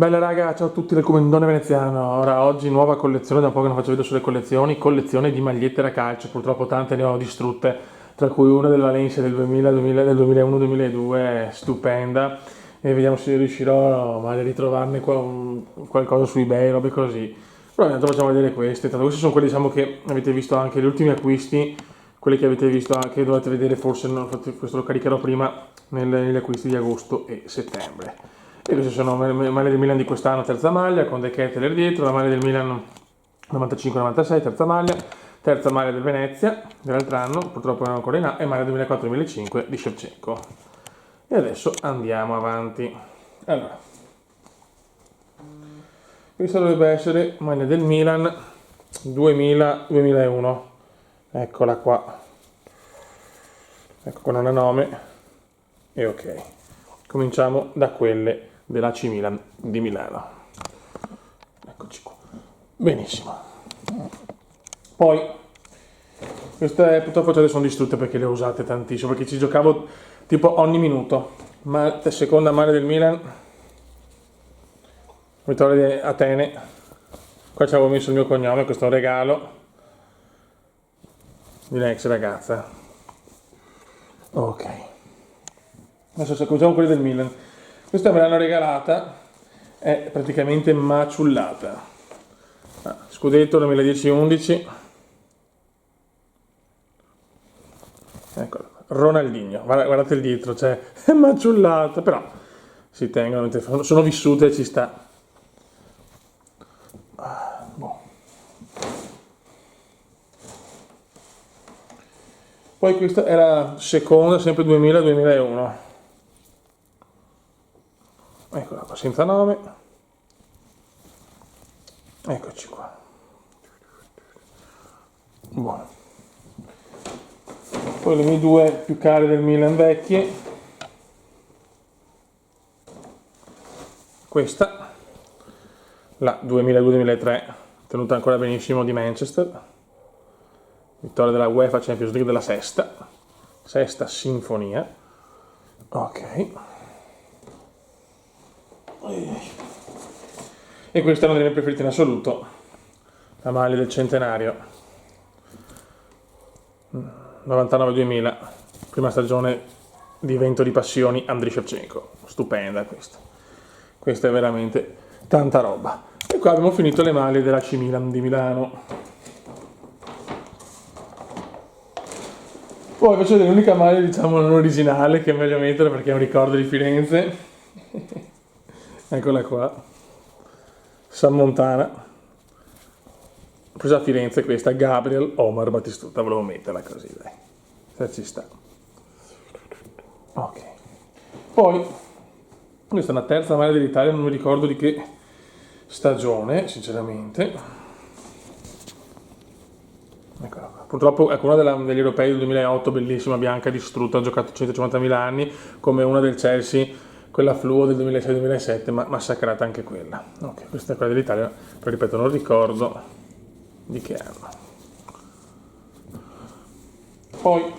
Bella raga, ciao a tutti del Comendone Veneziano. Ora, oggi nuova collezione, da un po' che non faccio video sulle collezioni, collezione di magliette da calcio, purtroppo tante ne ho distrutte, tra cui una del Valencia del del 2001-2002, stupenda, e vediamo se riuscirò magari a ritrovarne qualcosa su eBay, robe così. Però intanto facciamo vedere queste, tanto questi sono quelli, diciamo, che avete visto anche gli ultimi acquisti, quelli che avete visto anche, dovete vedere, forse questo lo caricherò prima, negli acquisti di agosto e settembre. E queste sono maglie del Milan di quest'anno, terza maglia, con De Ketelaere dietro, la maglia del Milan 95-96, terza maglia del Venezia dell'altro anno, purtroppo non ancora in A, e maglia 2004-2005 di Shevchenko. E adesso andiamo avanti. Allora, questa dovrebbe essere maglia del Milan 2000-2001, eccola qua, ecco qua, non ha nome, e ok. Cominciamo da quelle dell'AC Milan di Milano. Eccoci qua. Benissimo. Poi, queste purtroppo già sono distrutte perché le ho usate tantissimo, perché ci giocavo tipo ogni minuto. Ma la seconda maglia del Milan, vittoria di Atene. Qua ci avevo messo il mio cognome, questo è un regalo di un'ex ragazza. Ok. Adesso se cominciamo con quelli del Milan. Questa me l'hanno regalata, è praticamente maciullata. Scudetto 2010-11. Ecco, Ronaldinho, guardate il dietro, cioè è maciullata, però si tengono, sono vissute e ci sta. Boh. Poi questa è la seconda, sempre 2000-2001. Eccola qua, senza nome. Eccoci qua. Buono. Poi le mie due più care del Milan vecchie. Questa, la 2002-2003, tenuta ancora benissimo, di Manchester. Vittoria della UEFA Champions League della sesta sinfonia. Ok. E questa è una delle mie preferite in assoluto, la maglia del centenario 99-2000, prima stagione di Vento di Passioni, Andriy Shevchenko. Stupenda questa è veramente tanta roba. E qua abbiamo finito le maglie dell'AC Milan di Milano. Poi faccio vedere l'unica maglia, diciamo, non originale, che è meglio mettere perché è un ricordo di Firenze. Eccola qua, San Montana, presa a Firenze questa, Gabriel Omar Battistuta, volevo metterla così, dai, se ci sta. Ok, poi questa è una terza maglia dell'Italia, non mi ricordo di che stagione, sinceramente. Eccola qua. Purtroppo è una degli europei del 2008, bellissima, bianca, distrutta, ha giocato 150.000 anni, come una del Chelsea, quella fluo del 2006-2007, ma massacrata anche quella. Ok, questa è quella dell'Italia, però ripeto, non ricordo di che anno. Poi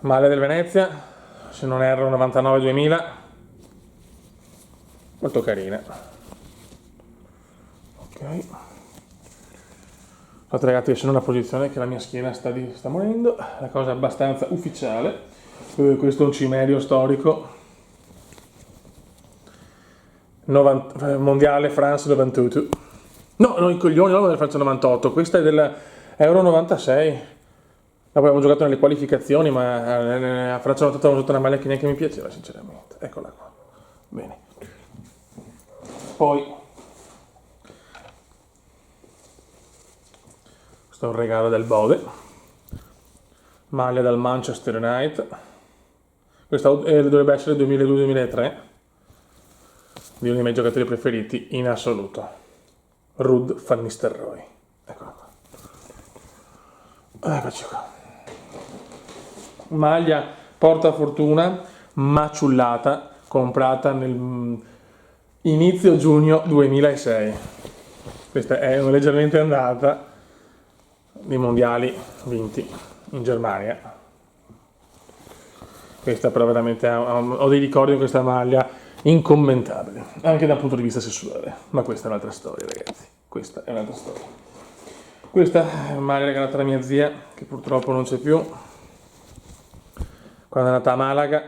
maglia del Venezia, se non erro 99-2000, molto carina. Ok. Fate ragazzi che sono in una posizione che la mia schiena sta morendo, la cosa abbastanza ufficiale. Questo è un cimerio storico, mondiale France 98. No, i coglioni, non del Francia 98, questa è dell'Euro 96. Poi abbiamo giocato nelle qualificazioni, ma a Francia 98 avevo usato una maglia che neanche mi piaceva, sinceramente. Eccola qua. Bene. Poi questo è un regalo del Bode, maglia dal Manchester United, questa dovrebbe essere 2002-2003, di uno dei miei giocatori preferiti in assoluto, Ruud van Nistelrooy. Eccola qua. Eccoci qua. Maglia portafortuna maciullata, comprata nel inizio giugno 2006. Questa è leggermente andata, dei mondiali vinti in Germania. Questa però veramente ho dei ricordi con questa maglia incommentabili, anche dal punto di vista sessuale, ma questa è un'altra storia, ragazzi, questa è un'altra storia. Questa è una maglia regalata alla mia zia, che purtroppo non c'è più, quando è andata a Malaga,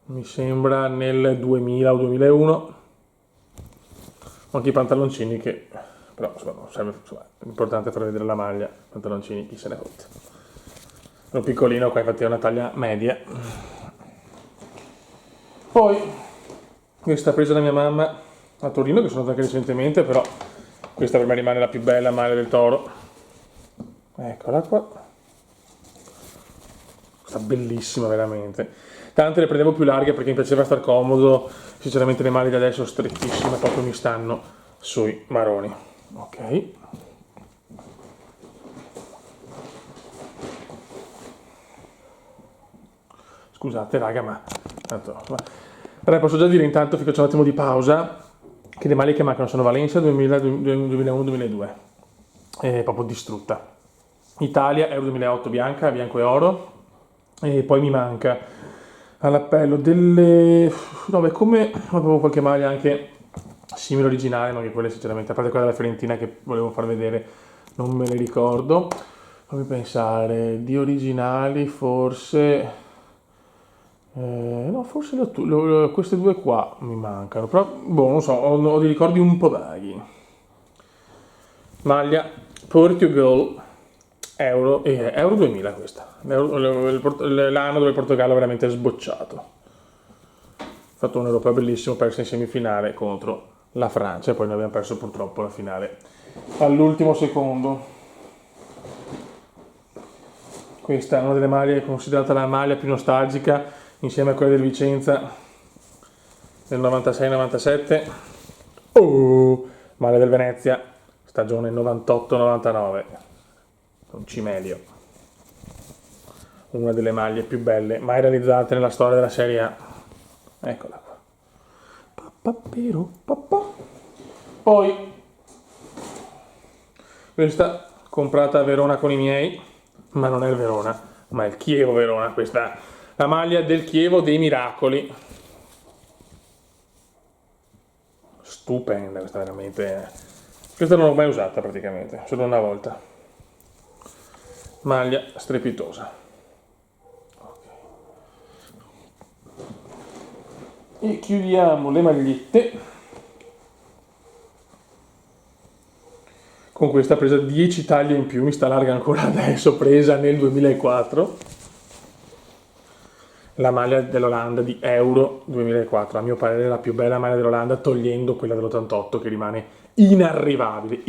mi sembra nel 2000 o 2001, anche i pantaloncini che, però insomma, l'importante è far vedere la maglia, pantaloncini chi se ne fotte. Sono piccolino, qua infatti è una taglia media. Poi, questa presa da mia mamma a Torino, che sono andato anche recentemente, però questa per me rimane la più bella maglia del Toro. Eccola qua. Questa bellissima veramente. Tante le prendevo più larghe perché mi piaceva star comodo, sinceramente le maglie da adesso strettissime proprio mi stanno sui maroni. Ok. Scusate raga, ma tanto, allora, posso già dire intanto, faccio un attimo di pausa, che le maglie che mancano sono Valencia 2000, 2001, 2002, è proprio distrutta. Italia Euro 2008 bianca, bianco e oro, e poi mi manca all'appello delle... no beh, come avevo qualche maglia anche simile originale, ma che quelle sinceramente, a parte quella della Fiorentina che volevo far vedere, non me le ricordo. Fammi pensare, di originali forse... no, forse queste due qua mi mancano, però boh, non so, ho dei ricordi un po' vaghi. Maglia Portugal Euro, Euro 2000 questa, l'anno dove il Portogallo è veramente sbocciato. Ha fatto un europeo bellissimo, perso in semifinale contro la Francia e poi noi abbiamo perso purtroppo la finale all'ultimo secondo. Questa è una delle maglie considerata la maglia più nostalgica insieme a quella del Vicenza del 96-97. Maglia del Venezia, stagione 98-99, con Cimelio. Una delle maglie più belle mai realizzate nella storia della Serie A. Eccola qua. Poi, questa comprata a Verona con i miei, ma non è il Verona, ma è il Chievo Verona, questa la maglia del Chievo dei Miracoli. Stupenda questa veramente. Questa non l'ho mai usata praticamente, solo una volta. Maglia strepitosa. Okay. E chiudiamo le magliette con questa presa 10 taglie in più, mi sta larga ancora adesso, presa nel 2004. La maglia dell'Olanda di Euro 2004, a mio parere la più bella maglia dell'Olanda, togliendo quella dell'88 che rimane inarrivabile.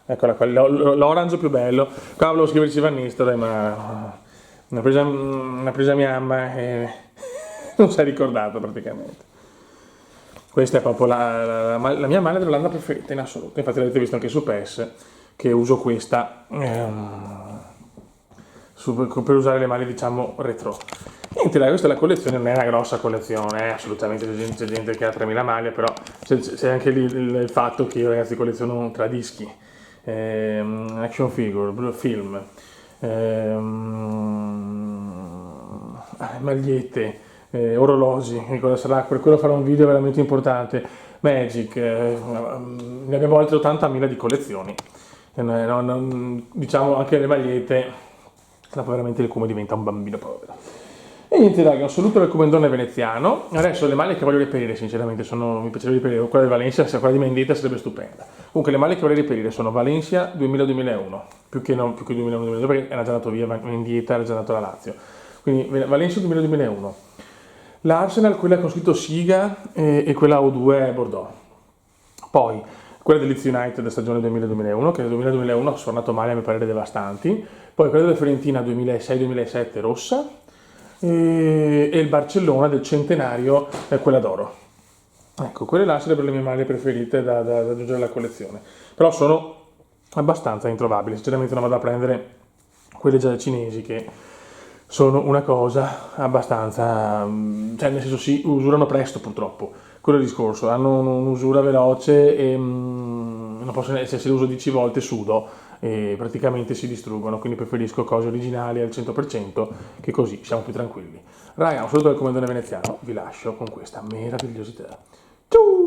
Eccola qua, l'orange più bello. Qua volevo scriverci Van Nistelrooy, ma l'ha presa mia mamma e non si è ricordato praticamente. Questa è proprio la mia maglia dell'Olanda preferita in assoluto, infatti l'avete visto anche su PES, che uso questa per usare le maglie diciamo retro. Niente dai, questa è la collezione, non è una grossa collezione, assolutamente, c'è gente che ha 3000 maglie, però c'è anche lì il fatto che io ragazzi colleziono tra dischi, action figure, film, magliette, orologi, cosa sarà, per quello farò un video veramente importante, Magic, ne abbiamo altre 80.000 di collezioni, diciamo anche le magliette. Dopo veramente il come diventa un bambino povero. E niente raga, un saluto dal comandone veneziano. Adesso le maglie che voglio reperire sinceramente mi piacerebbe reperire quella di Valencia, se quella di Mendieta sarebbe stupenda. Comunque le maglie che vorrei reperire sono Valencia 2000-2001, più che 2001-2002 perché era già andato via, Mendieta era già andato alla Lazio. Quindi Valencia 2000-2001. L'Arsenal, quella con scritto Siga e quella O2 Bordeaux. Poi quella del Leeds United stagione 2000-2001, che nel 2000-2001 ha suonato maglie a mio parere devastanti. Poi quella della Fiorentina 2006-2007 rossa e il Barcellona del centenario, quella d'oro. Ecco, quelle là sarebbero le mie maglie preferite da aggiungere alla collezione. Però sono abbastanza introvabili, sinceramente non vado a prendere quelle già cinesi che sono una cosa abbastanza, cioè nel senso sì, usurano presto purtroppo, quello è il discorso, hanno un'usura veloce e non posso, se le uso 10 volte sudo e praticamente si distruggono, quindi preferisco cose originali al 100% che così siamo più tranquilli. Raga, un saluto dal Comandone Veneziano, vi lascio con questa meravigliosità. Ciao!